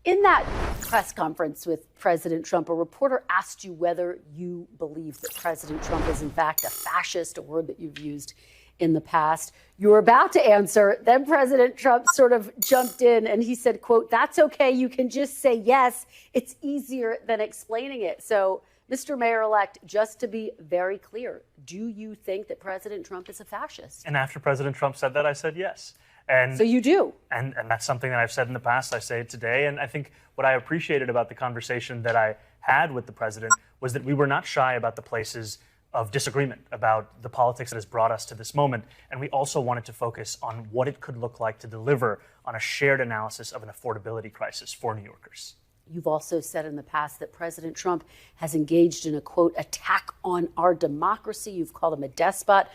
In that press conference with President Trump, a reporter asked you whether you believe that President Trump is in fact a fascist, a word that you've used in the past. You were about to answer, then President Trump sort of jumped in and he said, quote, "That's okay, you can just say yes. It's easier than explaining it." So, Mr. Mayor-elect, just to be very clear, do you think that President Trump is a fascist? And after President Trump said that, I said yes. And so you do? And that's something that I've said in the past. I say it today. And I think what I appreciated about the conversation that I had with the president was that we were not shy about the places of disagreement, about the politics that has brought us to this moment. And we also wanted to focus on what it could look like to deliver on a shared analysis of an affordability crisis for New Yorkers. You've also said in the past that President Trump has engaged in a, quote, attack on our democracy. You've called him a despot.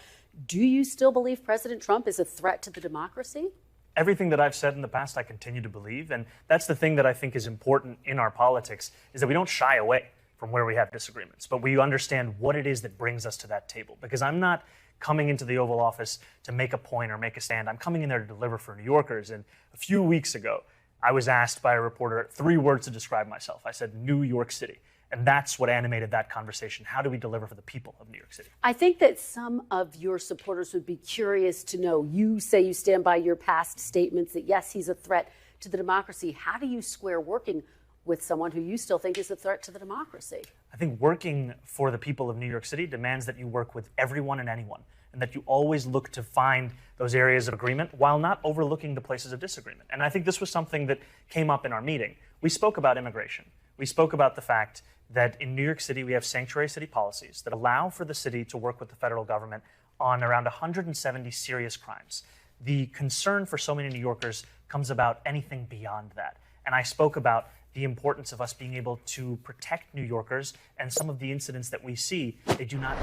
Do you still believe President Trump is a threat to the democracy? Everything that I've said in the past, I continue to believe. And that's the thing that I think is important in our politics, is that we don't shy away from where we have disagreements, but we understand what it is that brings us to that table. Because I'm not coming into the Oval Office to make a point or make a stand. I'm coming in there to deliver for New Yorkers. And a few weeks ago, I was asked by a reporter 3 words to describe myself. I said, New York City. And that's what animated that conversation. How do we deliver for the people of New York City? I think that some of your supporters would be curious to know, you say you stand by your past statements that, yes, he's a threat to the democracy. How do you square working with someone who you still think is a threat to the democracy? I think working for the people of New York City demands that you work with everyone and anyone, and that you always look to find those areas of agreement while not overlooking the places of disagreement. And I think this was something that came up in our meeting. We spoke about immigration. We spoke about the fact that in New York City, we have sanctuary city policies that allow for the city to work with the federal government on around 170 serious crimes. The concern for so many New Yorkers comes about anything beyond that. And I spoke about the importance of us being able to protect New Yorkers, and some of the incidents that we see, they do not